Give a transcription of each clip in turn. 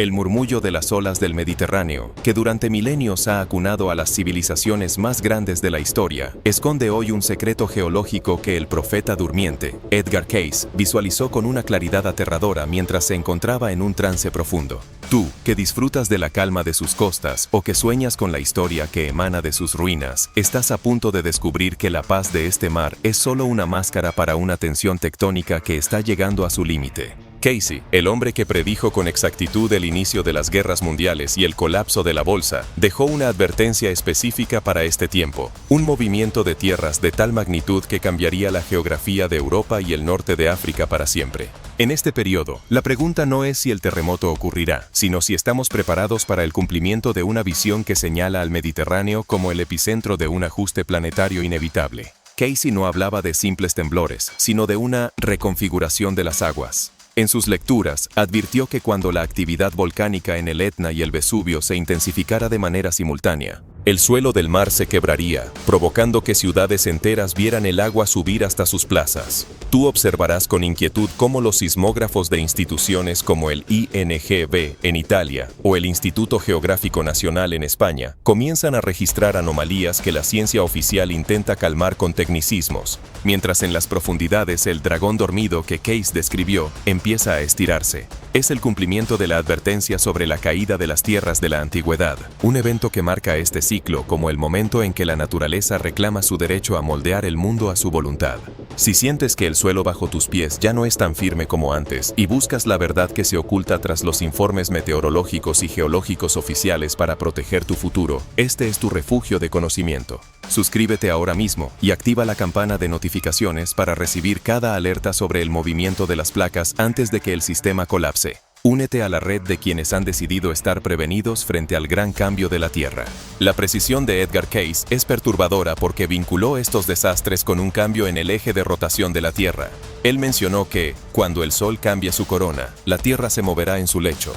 El murmullo de las olas del Mediterráneo, que durante milenios ha acunado a las civilizaciones más grandes de la historia, esconde hoy un secreto geológico que el profeta durmiente, Edgar Cayce, visualizó con una claridad aterradora mientras se encontraba en un trance profundo. Tú, que disfrutas de la calma de sus costas o que sueñas con la historia que emana de sus ruinas, estás a punto de descubrir que la paz de este mar es solo una máscara para una tensión tectónica que está llegando a su límite. Cayce, el hombre que predijo con exactitud el inicio de las guerras mundiales y el colapso de la bolsa, dejó una advertencia específica para este tiempo, un movimiento de tierras de tal magnitud que cambiaría la geografía de Europa y el norte de África para siempre. En este periodo, la pregunta no es si el terremoto ocurrirá, sino si estamos preparados para el cumplimiento de una visión que señala al Mediterráneo como el epicentro de un ajuste planetario inevitable. Cayce no hablaba de simples temblores, sino de una reconfiguración de las aguas. En sus lecturas, advirtió que cuando la actividad volcánica en el Etna y el Vesubio se intensificara de manera simultánea, el suelo del mar se quebraría, provocando que ciudades enteras vieran el agua subir hasta sus plazas. Tú observarás con inquietud cómo los sismógrafos de instituciones como el INGB en Italia o el Instituto Geográfico Nacional en España comienzan a registrar anomalías que la ciencia oficial intenta calmar con tecnicismos, mientras en las profundidades el dragón dormido que Cayce describió empieza a estirarse. Es el cumplimiento de la advertencia sobre la caída de las tierras de la antigüedad, un evento que marca este ciclo como el momento en que la naturaleza reclama su derecho a moldear el mundo a su voluntad. Si sientes que el suelo bajo tus pies ya no es tan firme como antes y buscas la verdad que se oculta tras los informes meteorológicos y geológicos oficiales para proteger tu futuro, este es tu refugio de conocimiento. Suscríbete ahora mismo y activa la campana de notificaciones para recibir cada alerta sobre el movimiento de las placas antes de que el sistema colapse. Únete a la red de quienes han decidido estar prevenidos frente al gran cambio de la Tierra. La precisión de Edgar Cayce es perturbadora porque vinculó estos desastres con un cambio en el eje de rotación de la Tierra. Él mencionó que, cuando el Sol cambie su corona, la Tierra se moverá en su lecho.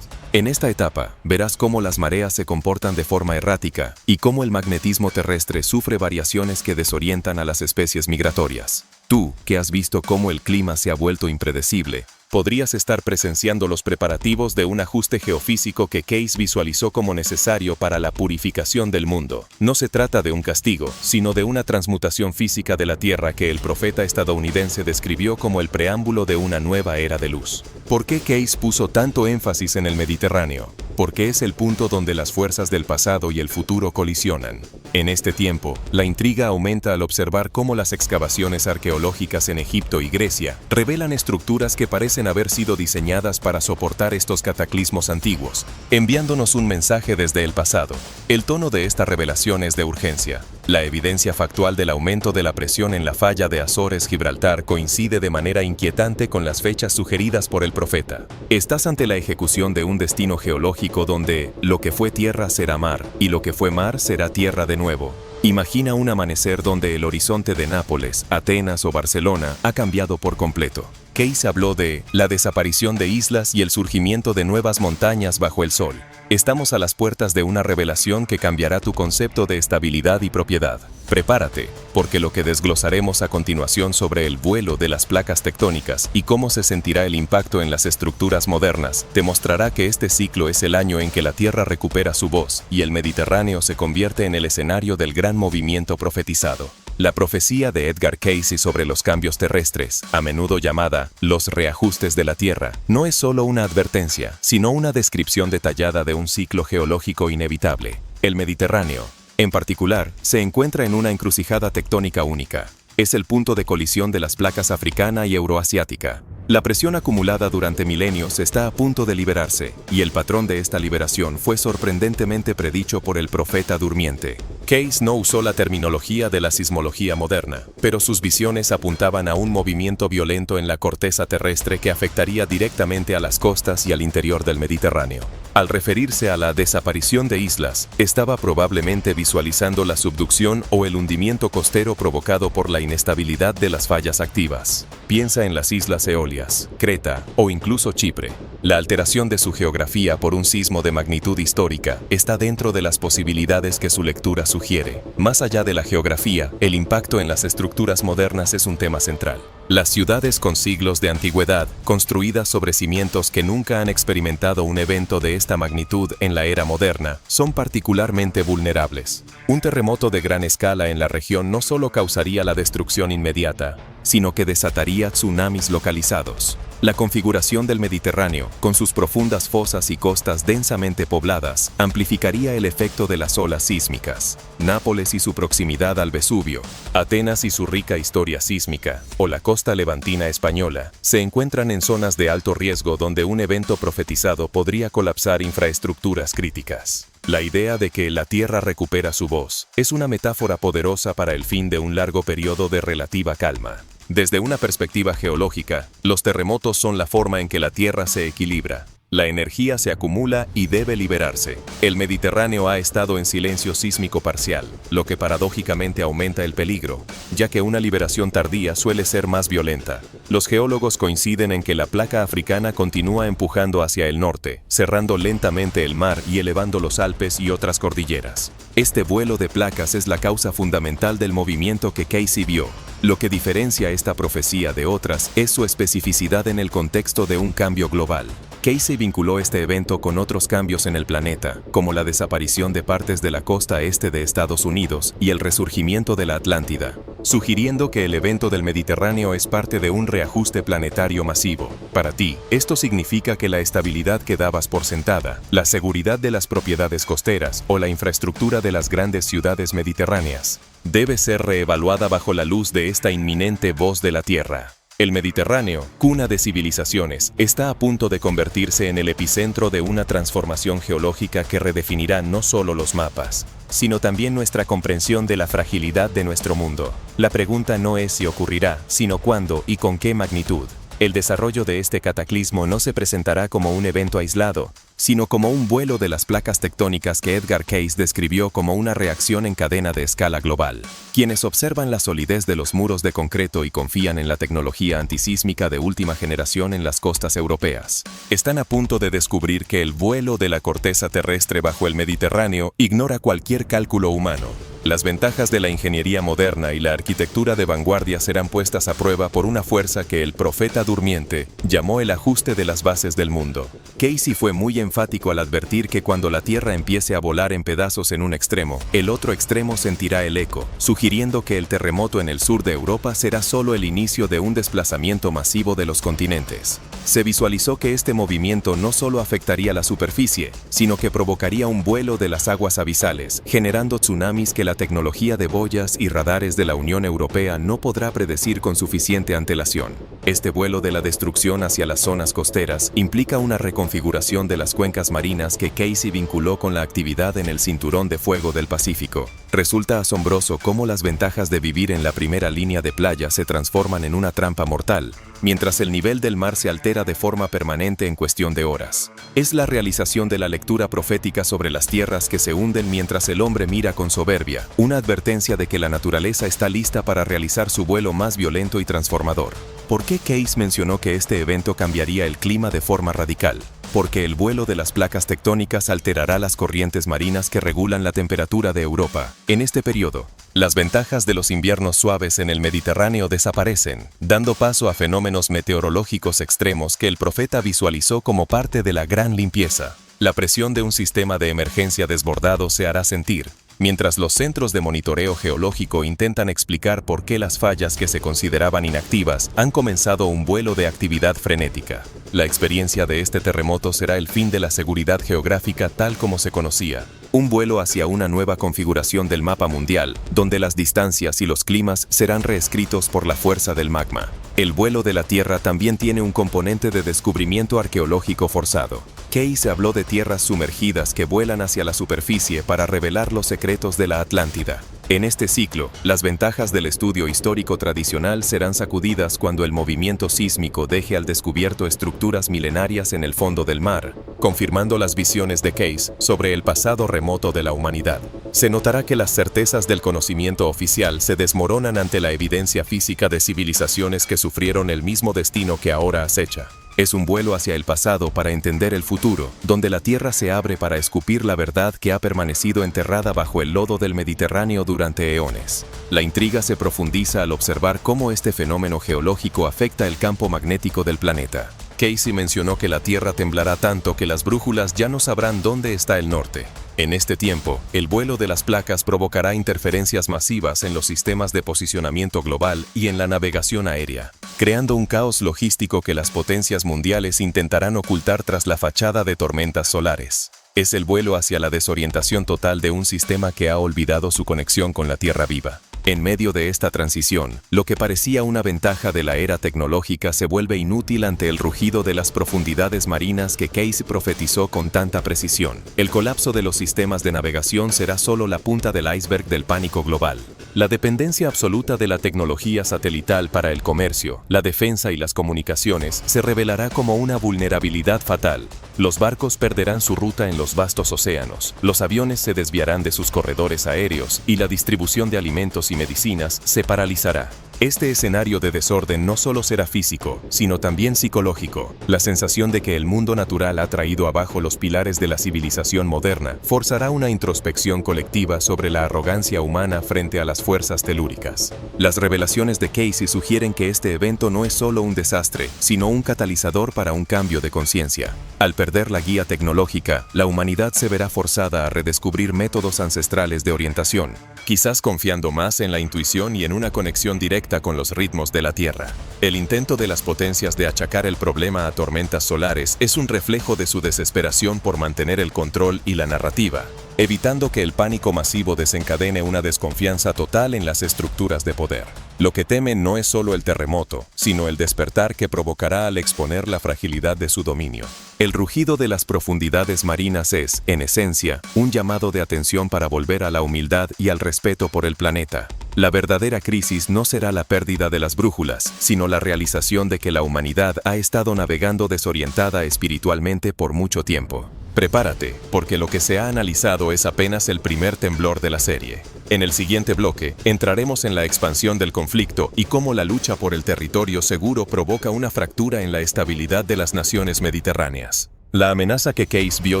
En esta etapa, verás cómo las mareas se comportan de forma errática y cómo el magnetismo terrestre sufre variaciones que desorientan a las especies migratorias. Tú, que has visto cómo el clima se ha vuelto impredecible, podrías estar presenciando los preparativos de un ajuste geofísico que Cayce visualizó como necesario para la purificación del mundo. No se trata de un castigo, sino de una transmutación física de la Tierra que el profeta estadounidense describió como el preámbulo de una nueva era de luz. ¿Por qué Cayce puso tanto énfasis en el Mediterráneo? Porque es el punto donde las fuerzas del pasado y el futuro colisionan. En este tiempo, la intriga aumenta al observar cómo las excavaciones arqueológicas en Egipto y Grecia revelan estructuras que parecen haber sido diseñadas para soportar estos cataclismos antiguos, enviándonos un mensaje desde el pasado. El tono de esta revelación es de urgencia. La evidencia factual del aumento de la presión en la falla de Azores-Gibraltar coincide de manera inquietante con las fechas sugeridas por el profeta. Estás ante la ejecución de un destino geológico donde lo que fue tierra será mar y lo que fue mar será tierra de nuevo. Imagina un amanecer donde el horizonte de Nápoles, Atenas o Barcelona ha cambiado por completo. Cayce habló de la desaparición de islas y el surgimiento de nuevas montañas bajo el sol. Estamos a las puertas de una revelación que cambiará tu concepto de estabilidad y propiedad. Prepárate, porque lo que desglosaremos a continuación sobre el vuelo de las placas tectónicas y cómo se sentirá el impacto en las estructuras modernas, te mostrará que este ciclo es el año en que la Tierra recupera su voz y el Mediterráneo se convierte en el escenario del gran movimiento profetizado. La profecía de Edgar Cayce sobre los cambios terrestres, a menudo llamada los reajustes de la Tierra, no es solo una advertencia, sino una descripción detallada de un ciclo geológico inevitable. El Mediterráneo, en particular, se encuentra en una encrucijada tectónica única. Es el punto de colisión de las placas africana y euroasiática. La presión acumulada durante milenios está a punto de liberarse, y el patrón de esta liberación fue sorprendentemente predicho por el profeta durmiente. Cayce no usó la terminología de la sismología moderna, pero sus visiones apuntaban a un movimiento violento en la corteza terrestre que afectaría directamente a las costas y al interior del Mediterráneo. Al referirse a la desaparición de islas, estaba probablemente visualizando la subducción o el hundimiento costero provocado por la inestabilidad de las fallas activas. Piensa en las Islas Eolias, Creta o incluso Chipre. La alteración de su geografía por un sismo de magnitud histórica está dentro de las posibilidades que su lectura sugiere. Más allá de la geografía, el impacto en las estructuras modernas es un tema central. Las ciudades con siglos de antigüedad, construidas sobre cimientos que nunca han experimentado un evento de esta magnitud en la era moderna, son particularmente vulnerables. Un terremoto de gran escala en la región no solo causaría la destrucción inmediata, sino que desataría tsunamis localizados. La configuración del Mediterráneo, con sus profundas fosas y costas densamente pobladas, amplificaría el efecto de las olas sísmicas. Nápoles y su proximidad al Vesubio, Atenas y su rica historia sísmica, o la costa levantina española, se encuentran en zonas de alto riesgo donde un evento profetizado podría colapsar infraestructuras críticas. La idea de que la Tierra recupera su voz es una metáfora poderosa para el fin de un largo periodo de relativa calma. Desde una perspectiva geológica, los terremotos son la forma en que la Tierra se equilibra. La energía se acumula y debe liberarse. El Mediterráneo ha estado en silencio sísmico parcial, lo que paradójicamente aumenta el peligro, ya que una liberación tardía suele ser más violenta. Los geólogos coinciden en que la placa africana continúa empujando hacia el norte, cerrando lentamente el mar y elevando los Alpes y otras cordilleras. Este vuelo de placas es la causa fundamental del movimiento que Casey vio. Lo que diferencia esta profecía de otras es su especificidad en el contexto de un cambio global. Casey vinculó este evento con otros cambios en el planeta, como la desaparición de partes de la costa este de Estados Unidos y el resurgimiento de la Atlántida, sugiriendo que el evento del Mediterráneo es parte de un reajuste planetario masivo. Para ti, esto significa que la estabilidad que dabas por sentada, la seguridad de las propiedades costeras o la infraestructura de las grandes ciudades mediterráneas, debe ser reevaluada bajo la luz de esta inminente voz de la Tierra. El Mediterráneo, cuna de civilizaciones, está a punto de convertirse en el epicentro de una transformación geológica que redefinirá no solo los mapas, sino también nuestra comprensión de la fragilidad de nuestro mundo. La pregunta no es si ocurrirá, sino cuándo y con qué magnitud. El desarrollo de este cataclismo no se presentará como un evento aislado, sino como un vuelo de las placas tectónicas que Edgar Cayce describió como una reacción en cadena de escala global. Quienes observan la solidez de los muros de concreto y confían en la tecnología antisísmica de última generación en las costas europeas, están a punto de descubrir que el vuelo de la corteza terrestre bajo el Mediterráneo ignora cualquier cálculo humano. Las ventajas de la ingeniería moderna y la arquitectura de vanguardia serán puestas a prueba por una fuerza que el profeta durmiente llamó el ajuste de las bases del mundo. Casey fue muy enfático al advertir que cuando la Tierra empiece a volar en pedazos en un extremo, el otro extremo sentirá el eco, sugiriendo que el terremoto en el sur de Europa será solo el inicio de un desplazamiento masivo de los continentes. Se visualizó que este movimiento no solo afectaría la superficie, sino que provocaría un vuelo de las aguas abisales, generando tsunamis que la tecnología de boyas y radares de la Unión Europea no podrá predecir con suficiente antelación. Este vuelo de la destrucción hacia las zonas costeras implica una reconfiguración de las cuencas marinas que Casey vinculó con la actividad en el cinturón de fuego del Pacífico. Resulta asombroso cómo las ventajas de vivir en la primera línea de playa se transforman en una trampa mortal, mientras el nivel del mar se altera de forma permanente en cuestión de horas. Es la realización de la lectura profética sobre las tierras que se hunden mientras el hombre mira con soberbia, una advertencia de que la naturaleza está lista para realizar su vuelo más violento y transformador. ¿Por qué Cayce mencionó que este evento cambiaría el clima de forma radical? Porque el vuelo de las placas tectónicas alterará las corrientes marinas que regulan la temperatura de Europa. En este periodo, las ventajas de los inviernos suaves en el Mediterráneo desaparecen, dando paso a fenómenos meteorológicos extremos que el profeta visualizó como parte de la gran limpieza. La presión de un sistema de emergencia desbordado se hará sentir, mientras los centros de monitoreo geológico intentan explicar por qué las fallas que se consideraban inactivas han comenzado un vuelo de actividad frenética. La experiencia de este terremoto será el fin de la seguridad geográfica tal como se conocía, un vuelo hacia una nueva configuración del mapa mundial, donde las distancias y los climas serán reescritos por la fuerza del magma. El vuelo de la Tierra también tiene un componente de descubrimiento arqueológico forzado. Cayce habló de tierras sumergidas que vuelan hacia la superficie para revelar los secretos de la Atlántida. En este ciclo, las ventajas del estudio histórico tradicional serán sacudidas cuando el movimiento sísmico deje al descubierto estructuras milenarias en el fondo del mar, confirmando las visiones de Cayce sobre el pasado remoto de la humanidad. Se notará que las certezas del conocimiento oficial se desmoronan ante la evidencia física de civilizaciones que sufrieron el mismo destino que ahora acecha. Es un vuelo hacia el pasado para entender el futuro, donde la Tierra se abre para escupir la verdad que ha permanecido enterrada bajo el lodo del Mediterráneo durante eones. La intriga se profundiza al observar cómo este fenómeno geológico afecta el campo magnético del planeta. Casey mencionó que la Tierra temblará tanto que las brújulas ya no sabrán dónde está el norte. En este tiempo, el vuelo de las placas provocará interferencias masivas en los sistemas de posicionamiento global y en la navegación aérea, creando un caos logístico que las potencias mundiales intentarán ocultar tras la fachada de tormentas solares. Es el vuelo hacia la desorientación total de un sistema que ha olvidado su conexión con la Tierra viva. En medio de esta transición, lo que parecía una ventaja de la era tecnológica se vuelve inútil ante el rugido de las profundidades marinas que Casey profetizó con tanta precisión. El colapso de los sistemas de navegación será solo la punta del iceberg del pánico global. La dependencia absoluta de la tecnología satelital para el comercio, la defensa y las comunicaciones se revelará como una vulnerabilidad fatal. Los barcos perderán su ruta en los vastos océanos, los aviones se desviarán de sus corredores aéreos y la distribución de alimentos y medicinas se paralizará. Este escenario de desorden no solo será físico, sino también psicológico. La sensación de que el mundo natural ha traído abajo los pilares de la civilización moderna forzará una introspección colectiva sobre la arrogancia humana frente a las fuerzas telúricas. Las revelaciones de Casey sugieren que este evento no es solo un desastre, sino un catalizador para un cambio de conciencia. Al perder la guía tecnológica, la humanidad se verá forzada a redescubrir métodos ancestrales de orientación, quizás confiando más en la intuición y en una conexión directa con los ritmos de la Tierra. El intento de las potencias de achacar el problema a tormentas solares es un reflejo de su desesperación por mantener el control y la narrativa, evitando que el pánico masivo desencadene una desconfianza total en las estructuras de poder. Lo que temen no es solo el terremoto, sino el despertar que provocará al exponer la fragilidad de su dominio. El rugido de las profundidades marinas es, en esencia, un llamado de atención para volver a la humildad y al respeto por el planeta. La verdadera crisis no será la pérdida de las brújulas, sino la realización de que la humanidad ha estado navegando desorientada espiritualmente por mucho tiempo. Prepárate, porque lo que se ha analizado es apenas el primer temblor de la serie. En el siguiente bloque, entraremos en la expansión del conflicto y cómo la lucha por el territorio seguro provoca una fractura en la estabilidad de las naciones mediterráneas. La amenaza que Casey vio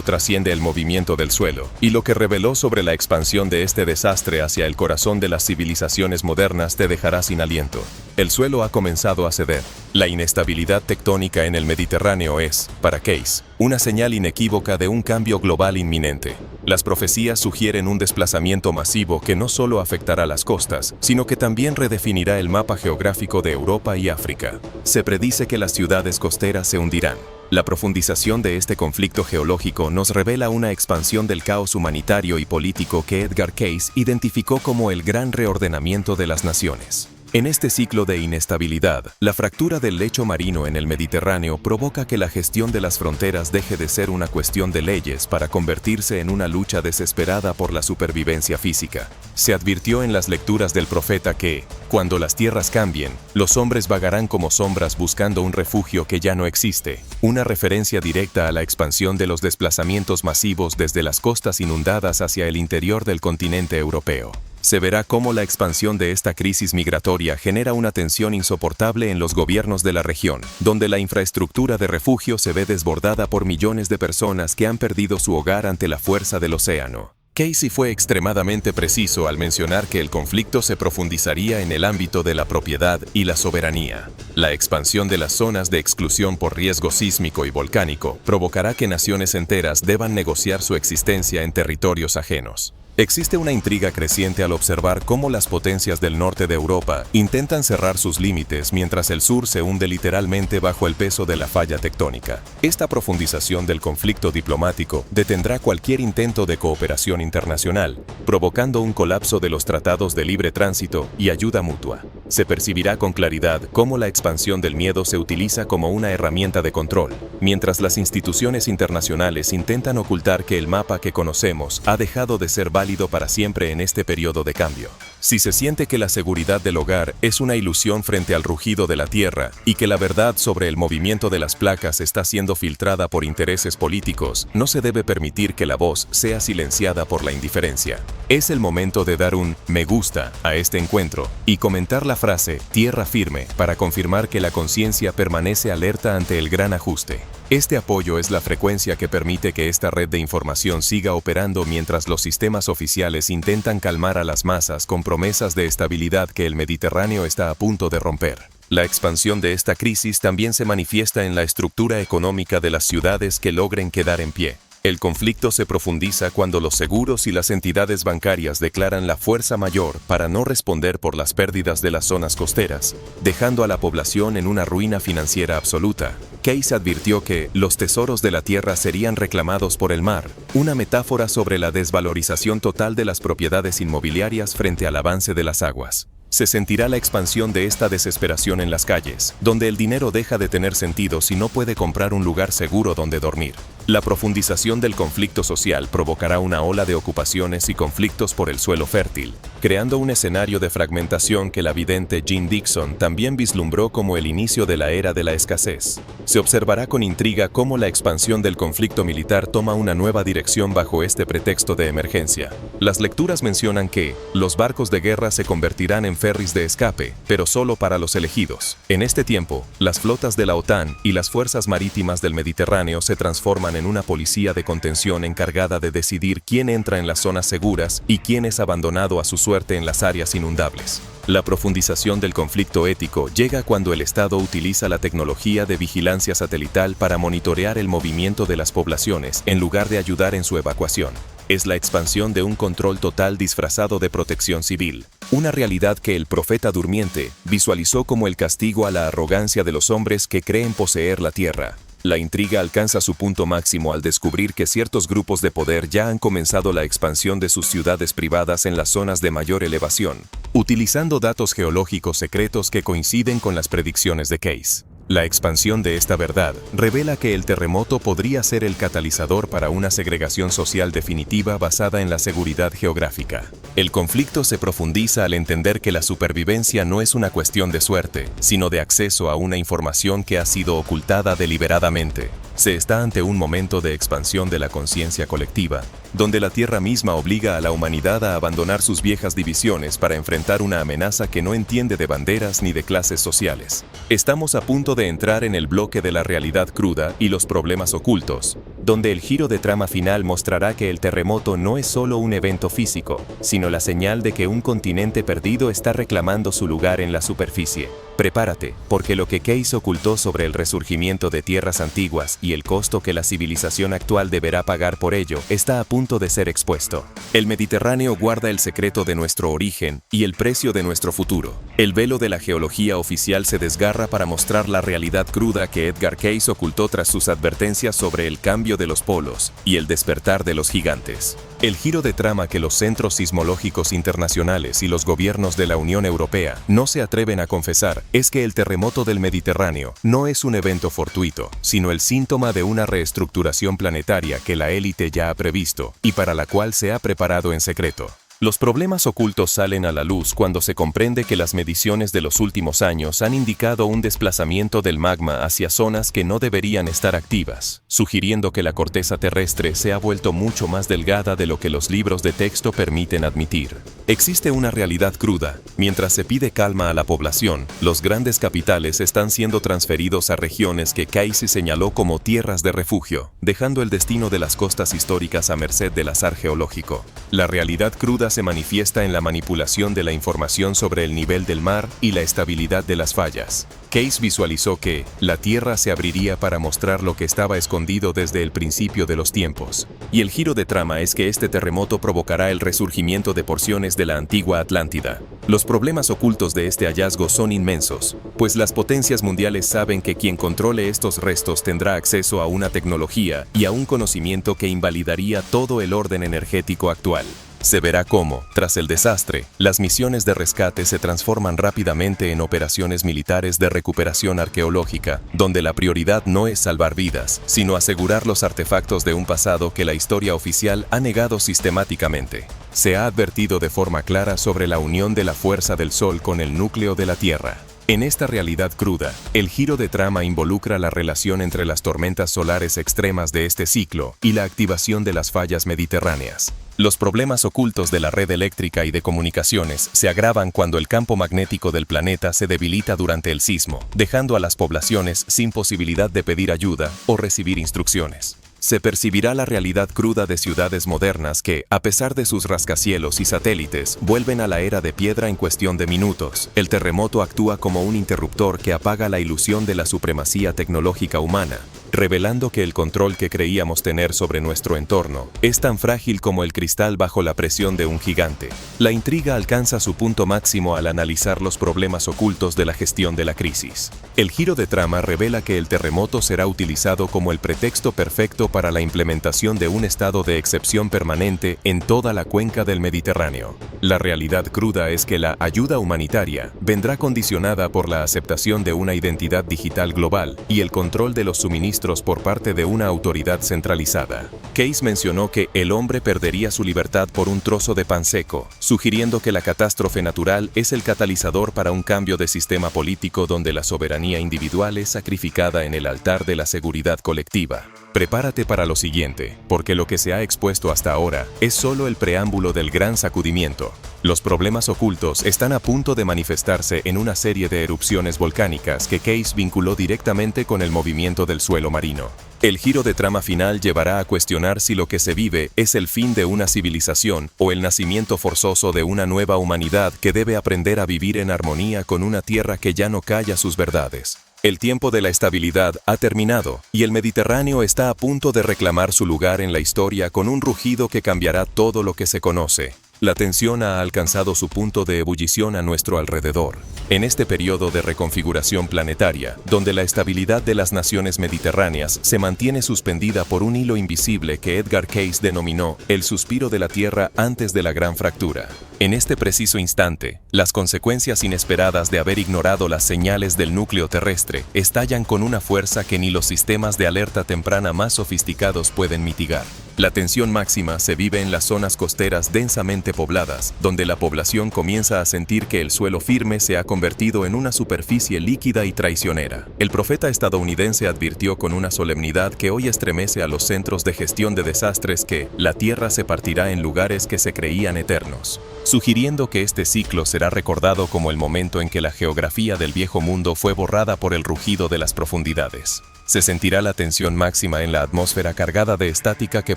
trasciende el movimiento del suelo, y lo que reveló sobre la expansión de este desastre hacia el corazón de las civilizaciones modernas te dejará sin aliento. El suelo ha comenzado a ceder. La inestabilidad tectónica en el Mediterráneo es, para Casey, una señal inequívoca de un cambio global inminente. Las profecías sugieren un desplazamiento masivo que no solo afectará las costas, sino que también redefinirá el mapa geográfico de Europa y África. Se predice que las ciudades costeras se hundirán. La profundización de este conflicto geológico nos revela una expansión del caos humanitario y político que Edgar Cayce identificó como el gran reordenamiento de las naciones. En este ciclo de inestabilidad, la fractura del lecho marino en el Mediterráneo provoca que la gestión de las fronteras deje de ser una cuestión de leyes para convertirse en una lucha desesperada por la supervivencia física. Se advirtió en las lecturas del profeta que, cuando las tierras cambien, los hombres vagarán como sombras buscando un refugio que ya no existe, una referencia directa a la expansión de los desplazamientos masivos desde las costas inundadas hacia el interior del continente europeo. Se verá cómo la expansión de esta crisis migratoria genera una tensión insoportable en los gobiernos de la región, donde la infraestructura de refugio se ve desbordada por millones de personas que han perdido su hogar ante la fuerza del océano. Casey fue extremadamente preciso al mencionar que el conflicto se profundizaría en el ámbito de la propiedad y la soberanía. La expansión de las zonas de exclusión por riesgo sísmico y volcánico provocará que naciones enteras deban negociar su existencia en territorios ajenos. Existe una intriga creciente al observar cómo las potencias del norte de Europa intentan cerrar sus límites mientras el sur se hunde literalmente bajo el peso de la falla tectónica. Esta profundización del conflicto diplomático detendrá cualquier intento de cooperación internacional, provocando un colapso de los tratados de libre tránsito y ayuda mutua. Se percibirá con claridad cómo la expansión del miedo se utiliza como una herramienta de control, mientras las instituciones internacionales intentan ocultar que el mapa que conocemos ha dejado de ser válido para siempre en este periodo de cambio. Si se siente que la seguridad del hogar es una ilusión frente al rugido de la tierra y que la verdad sobre el movimiento de las placas está siendo filtrada por intereses políticos, no se debe permitir que la voz sea silenciada por la indiferencia. Es el momento de dar un me gusta a este encuentro y comentar la frase tierra firme para confirmar que la conciencia permanece alerta ante el gran ajuste. Este apoyo es la frecuencia que permite que esta red de información siga operando mientras los sistemas oficiales intentan calmar a las masas con promesas de estabilidad que el Mediterráneo está a punto de romper. La expansión de esta crisis también se manifiesta en la estructura económica de las ciudades que logren quedar en pie. El conflicto se profundiza cuando los seguros y las entidades bancarias declaran la fuerza mayor para no responder por las pérdidas de las zonas costeras, dejando a la población en una ruina financiera absoluta. Case advirtió que los tesoros de la tierra serían reclamados por el mar, una metáfora sobre la desvalorización total de las propiedades inmobiliarias frente al avance de las aguas. Se sentirá la expansión de esta desesperación en las calles, donde el dinero deja de tener sentido si no puede comprar un lugar seguro donde dormir. La profundización del conflicto social provocará una ola de ocupaciones y conflictos por el suelo fértil, creando un escenario de fragmentación que la vidente Jean Dixon también vislumbró como el inicio de la era de la escasez. Se observará con intriga cómo la expansión del conflicto militar toma una nueva dirección bajo este pretexto de emergencia. Las lecturas mencionan que los barcos de guerra se convertirán en ferries de escape, pero solo para los elegidos. En este tiempo, las flotas de la OTAN y las fuerzas marítimas del Mediterráneo se transforman en una policía de contención encargada de decidir quién entra en las zonas seguras y quién es abandonado a su suerte en las áreas inundables. La profundización del conflicto ético llega cuando el Estado utiliza la tecnología de vigilancia satelital para monitorear el movimiento de las poblaciones en lugar de ayudar en su evacuación. Es la expansión de un control total disfrazado de protección civil, una realidad que el profeta durmiente visualizó como el castigo a la arrogancia de los hombres que creen poseer la tierra. La intriga alcanza su punto máximo al descubrir que ciertos grupos de poder ya han comenzado la expansión de sus ciudades privadas en las zonas de mayor elevación, utilizando datos geológicos secretos que coinciden con las predicciones de Case. La expansión de esta verdad revela que el terremoto podría ser el catalizador para una segregación social definitiva basada en la seguridad geográfica. El conflicto se profundiza al entender que la supervivencia no es una cuestión de suerte, sino de acceso a una información que ha sido ocultada deliberadamente. Se está ante un momento de expansión de la conciencia colectiva, donde la Tierra misma obliga a la humanidad a abandonar sus viejas divisiones para enfrentar una amenaza que no entiende de banderas ni de clases sociales. Estamos a punto de entrar en el bloque de la realidad cruda y los problemas ocultos, donde el giro de trama final mostrará que el terremoto no es solo un evento físico, sino la señal de que un continente perdido está reclamando su lugar en la superficie. Prepárate, porque lo que Case ocultó sobre el resurgimiento de tierras antiguas y el costo que la civilización actual deberá pagar por ello está a punto de ser expuesto. El Mediterráneo guarda el secreto de nuestro origen y el precio de nuestro futuro. El velo de la geología oficial se desgarra para mostrar la realidad cruda que Edgar Case ocultó tras sus advertencias sobre el cambio de los polos y el despertar de los gigantes. El giro de trama que los centros sismológicos internacionales y los gobiernos de la Unión Europea no se atreven a confesar es que el terremoto del Mediterráneo no es un evento fortuito, sino el síntoma de una reestructuración planetaria que la élite ya ha previsto y para la cual se ha preparado en secreto. Los problemas ocultos salen a la luz cuando se comprende que las mediciones de los últimos años han indicado un desplazamiento del magma hacia zonas que no deberían estar activas, sugiriendo que la corteza terrestre se ha vuelto mucho más delgada de lo que los libros de texto permiten admitir. Existe una realidad cruda. Mientras se pide calma a la población, los grandes capitales están siendo transferidos a regiones que Casey señaló como tierras de refugio, dejando el destino de las costas históricas a merced del azar geológico. La realidad cruda se manifiesta en la manipulación de la información sobre el nivel del mar y la estabilidad de las fallas. Case visualizó que la Tierra se abriría para mostrar lo que estaba escondido desde el principio de los tiempos. Y el giro de trama es que este terremoto provocará el resurgimiento de porciones de la antigua Atlántida. Los problemas ocultos de este hallazgo son inmensos, pues las potencias mundiales saben que quien controle estos restos tendrá acceso a una tecnología y a un conocimiento que invalidaría todo el orden energético actual. Se verá cómo, tras el desastre, las misiones de rescate se transforman rápidamente en operaciones militares de recuperación arqueológica, donde la prioridad no es salvar vidas, sino asegurar los artefactos de un pasado que la historia oficial ha negado sistemáticamente. Se ha advertido de forma clara sobre la unión de la fuerza del Sol con el núcleo de la Tierra. En esta realidad cruda, el giro de trama involucra la relación entre las tormentas solares extremas de este ciclo y la activación de las fallas mediterráneas. Los problemas ocultos de la red eléctrica y de comunicaciones se agravan cuando el campo magnético del planeta se debilita durante el sismo, dejando a las poblaciones sin posibilidad de pedir ayuda o recibir instrucciones. Se percibirá la realidad cruda de ciudades modernas que, a pesar de sus rascacielos y satélites, vuelven a la era de piedra en cuestión de minutos. El terremoto actúa como un interruptor que apaga la ilusión de la supremacía tecnológica humana, revelando que el control que creíamos tener sobre nuestro entorno es tan frágil como el cristal bajo la presión de un gigante. La intriga alcanza su punto máximo al analizar los problemas ocultos de la gestión de la crisis. El giro de trama revela que el terremoto será utilizado como el pretexto perfecto para la implementación de un estado de excepción permanente en toda la cuenca del Mediterráneo. La realidad cruda es que la ayuda humanitaria vendrá condicionada por la aceptación de una identidad digital global y el control de los suministros por parte de una autoridad centralizada. Case mencionó que el hombre perdería su libertad por un trozo de pan seco, sugiriendo que la catástrofe natural es el catalizador para un cambio de sistema político donde la soberanía individual es sacrificada en el altar de la seguridad colectiva. Prepárate para lo siguiente, porque lo que se ha expuesto hasta ahora es solo el preámbulo del gran sacudimiento. Los problemas ocultos están a punto de manifestarse en una serie de erupciones volcánicas que Case vinculó directamente con el movimiento del suelo marino. El giro de trama final llevará a cuestionar si lo que se vive es el fin de una civilización o el nacimiento forzoso de una nueva humanidad que debe aprender a vivir en armonía con una tierra que ya no calla sus verdades. El tiempo de la estabilidad ha terminado y el Mediterráneo está a punto de reclamar su lugar en la historia con un rugido que cambiará todo lo que se conoce. La tensión ha alcanzado su punto de ebullición a nuestro alrededor. En este periodo de reconfiguración planetaria, donde la estabilidad de las naciones mediterráneas se mantiene suspendida por un hilo invisible que Edgar Cayce denominó el suspiro de la Tierra antes de la gran fractura. En este preciso instante, las consecuencias inesperadas de haber ignorado las señales del núcleo terrestre estallan con una fuerza que ni los sistemas de alerta temprana más sofisticados pueden mitigar. La tensión máxima se vive en las zonas costeras densamente pobladas, donde la población comienza a sentir que el suelo firme se ha convertido en una superficie líquida y traicionera. El profeta estadounidense advirtió con una solemnidad que hoy estremece a los centros de gestión de desastres que la tierra se partirá en lugares que se creían eternos, sugiriendo que este ciclo será recordado como el momento en que la geografía del viejo mundo fue borrada por el rugido de las profundidades. Se sentirá la tensión máxima en la atmósfera cargada de estática que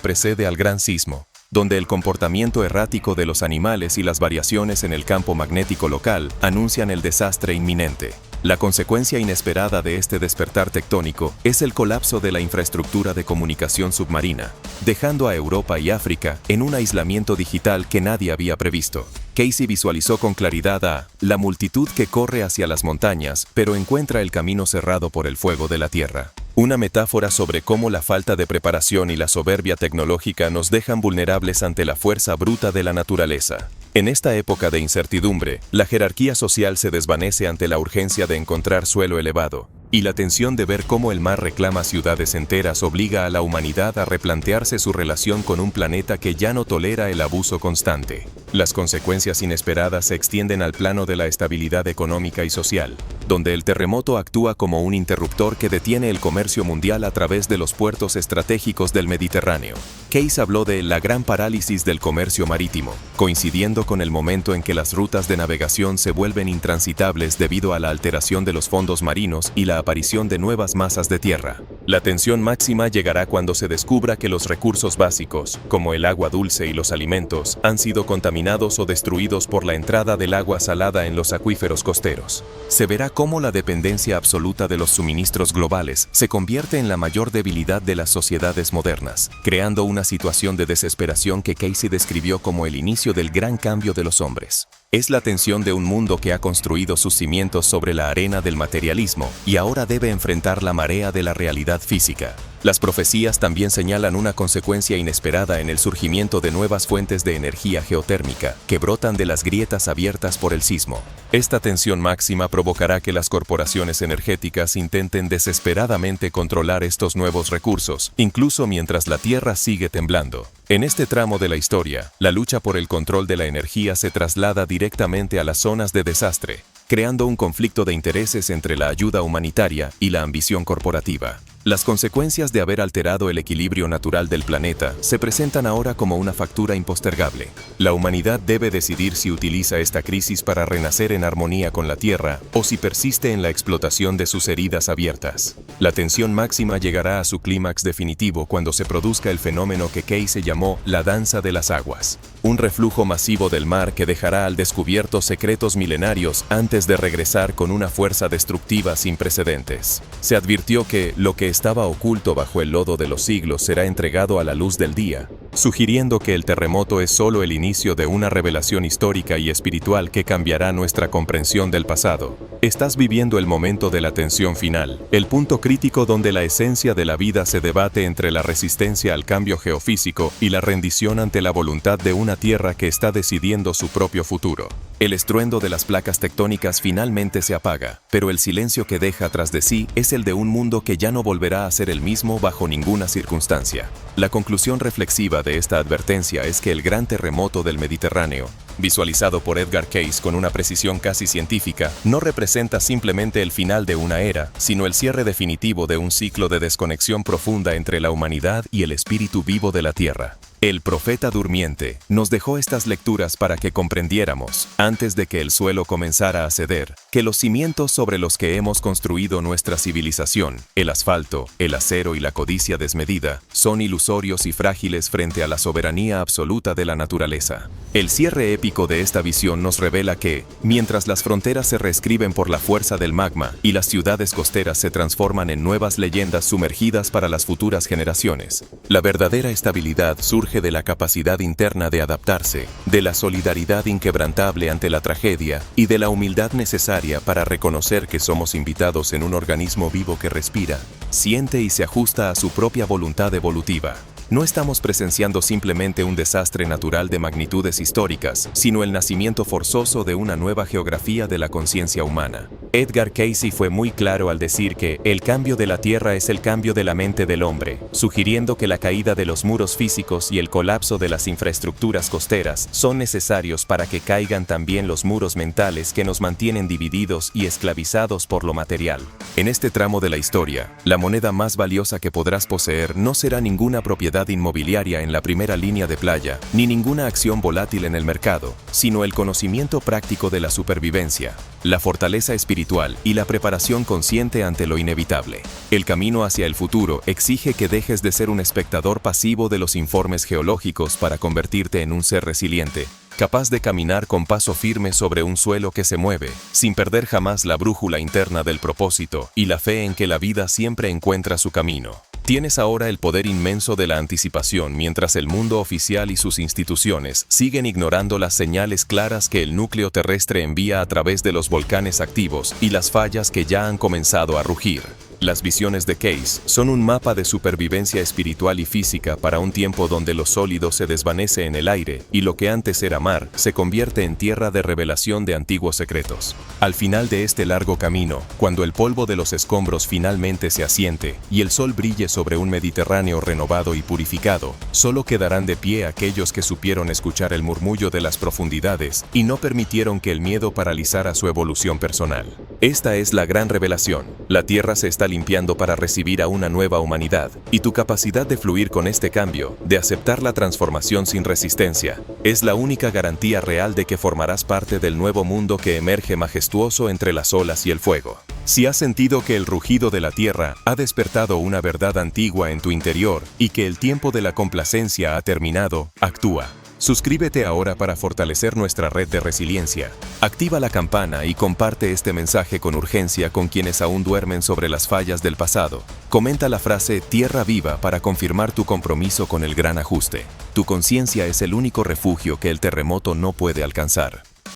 precede al gran sismo, donde el comportamiento errático de los animales y las variaciones en el campo magnético local anuncian el desastre inminente. La consecuencia inesperada de este despertar tectónico es el colapso de la infraestructura de comunicación submarina, dejando a Europa y África en un aislamiento digital que nadie había previsto. Cayce visualizó con claridad a la multitud que corre hacia las montañas, pero encuentra el camino cerrado por el fuego de la tierra. Una metáfora sobre cómo la falta de preparación y la soberbia tecnológica nos dejan vulnerables ante la fuerza bruta de la naturaleza. En esta época de incertidumbre, la jerarquía social se desvanece ante la urgencia de encontrar suelo elevado, y la tensión de ver cómo el mar reclama ciudades enteras obliga a la humanidad a replantearse su relación con un planeta que ya no tolera el abuso constante. Las consecuencias inesperadas se extienden al plano de la estabilidad económica y social, donde el terremoto actúa como un interruptor que detiene el comercio mundial a través de los puertos estratégicos del Mediterráneo. Cayce habló de la gran parálisis del comercio marítimo, coincidiendo con el momento en que las rutas de navegación se vuelven intransitables debido a la alteración de los fondos marinos y la aparición de nuevas masas de tierra. La tensión máxima llegará cuando se descubra que los recursos básicos, como el agua dulce y los alimentos, han sido contaminados o destruidos por la entrada del agua salada en los acuíferos costeros. Se verá cómo la dependencia absoluta de los suministros globales se convierte en la mayor debilidad de las sociedades modernas, creando una situación de desesperación que Cayce describió como el inicio del gran cambio de los hombres. Es la tensión de un mundo que ha construido sus cimientos sobre la arena del materialismo y ahora debe enfrentar la marea de la realidad física. Las profecías también señalan una consecuencia inesperada en el surgimiento de nuevas fuentes de energía geotérmica que brotan de las grietas abiertas por el sismo. Esta tensión máxima provocará que las corporaciones energéticas intenten desesperadamente controlar estos nuevos recursos, incluso mientras la Tierra sigue temblando. En este tramo de la historia, la lucha por el control de la energía se traslada directamente a las zonas de desastre, creando un conflicto de intereses entre la ayuda humanitaria y la ambición corporativa. Las consecuencias de haber alterado el equilibrio natural del planeta se presentan ahora como una factura impostergable. La humanidad debe decidir si utiliza esta crisis para renacer en armonía con la Tierra o si persiste en la explotación de sus heridas abiertas. La tensión máxima llegará a su clímax definitivo cuando se produzca el fenómeno que Case llamó la danza de las aguas, un reflujo masivo del mar que dejará al descubierto secretos milenarios antes de regresar con una fuerza destructiva sin precedentes. Se advirtió que lo que estaba oculto bajo el lodo de los siglos será entregado a la luz del día, sugiriendo que el terremoto es solo el inicio de una revelación histórica y espiritual que cambiará nuestra comprensión del pasado. Estás viviendo el momento de la tensión final, el punto crítico donde la esencia de la vida se debate entre la resistencia al cambio geofísico y la rendición ante la voluntad de una Tierra que está decidiendo su propio futuro. El estruendo de las placas tectónicas finalmente se apaga, pero el silencio que deja tras de sí es el de un mundo que ya no volverá a ser el mismo bajo ninguna circunstancia. La conclusión reflexiva de esta advertencia es que el gran terremoto del Mediterráneo, visualizado por Edgar Cayce con una precisión casi científica, no representa simplemente el final de una era, sino el cierre definitivo de un ciclo de desconexión profunda entre la humanidad y el espíritu vivo de la Tierra. El profeta durmiente nos dejó estas lecturas para que comprendiéramos, antes de que el suelo comenzara a ceder, que los cimientos sobre los que hemos construido nuestra civilización, el asfalto, el acero y la codicia desmedida, son ilusorios y frágiles frente a la soberanía absoluta de la naturaleza. El cierre épico de esta visión nos revela que, mientras las fronteras se reescriben por la fuerza del magma y las ciudades costeras se transforman en nuevas leyendas sumergidas para las futuras generaciones, la verdadera estabilidad surge de la capacidad interna de adaptarse, de la solidaridad inquebrantable ante la tragedia y de la humildad necesaria para reconocer que somos invitados en un organismo vivo que respira, siente y se ajusta a su propia voluntad evolutiva. No estamos presenciando simplemente un desastre natural de magnitudes históricas, sino el nacimiento forzoso de una nueva geografía de la conciencia humana. Edgar Cayce fue muy claro al decir que el cambio de la Tierra es el cambio de la mente del hombre, sugiriendo que la caída de los muros físicos y el colapso de las infraestructuras costeras son necesarios para que caigan también los muros mentales que nos mantienen divididos y esclavizados por lo material. En este tramo de la historia, la moneda más valiosa que podrás poseer no será ninguna propiedad inmobiliaria en la primera línea de playa, ni ninguna acción volátil en el mercado, sino el conocimiento práctico de la supervivencia, la fortaleza espiritual y la preparación consciente ante lo inevitable. El camino hacia el futuro exige que dejes de ser un espectador pasivo de los informes geológicos para convertirte en un ser resiliente, capaz de caminar con paso firme sobre un suelo que se mueve, sin perder jamás la brújula interna del propósito y la fe en que la vida siempre encuentra su camino. Tienes ahora el poder inmenso de la anticipación mientras el mundo oficial y sus instituciones siguen ignorando las señales claras que el núcleo terrestre envía a través de los volcanes activos y las fallas que ya han comenzado a rugir. Las visiones de Cayce son un mapa de supervivencia espiritual y física para un tiempo donde lo sólido se desvanece en el aire y lo que antes era mar se convierte en tierra de revelación de antiguos secretos. Al final de este largo camino, cuando el polvo de los escombros finalmente se asiente y el sol brille sobre un Mediterráneo renovado y purificado, solo quedarán de pie aquellos que supieron escuchar el murmullo de las profundidades y no permitieron que el miedo paralizara su evolución personal. Esta es la gran revelación. La Tierra se está limpiando para recibir a una nueva humanidad, y tu capacidad de fluir con este cambio, de aceptar la transformación sin resistencia, es la única garantía real de que formarás parte del nuevo mundo que emerge majestuoso entre las olas y el fuego. Si has sentido que el rugido de la Tierra ha despertado una verdad antigua en tu interior y que el tiempo de la complacencia ha terminado, actúa. Suscríbete ahora para fortalecer nuestra red de resiliencia. Activa la campana y comparte este mensaje con urgencia con quienes aún duermen sobre las fallas del pasado. Comenta la frase Tierra Viva para confirmar tu compromiso con el gran ajuste. Tu conciencia es el único refugio que el terremoto no puede alcanzar.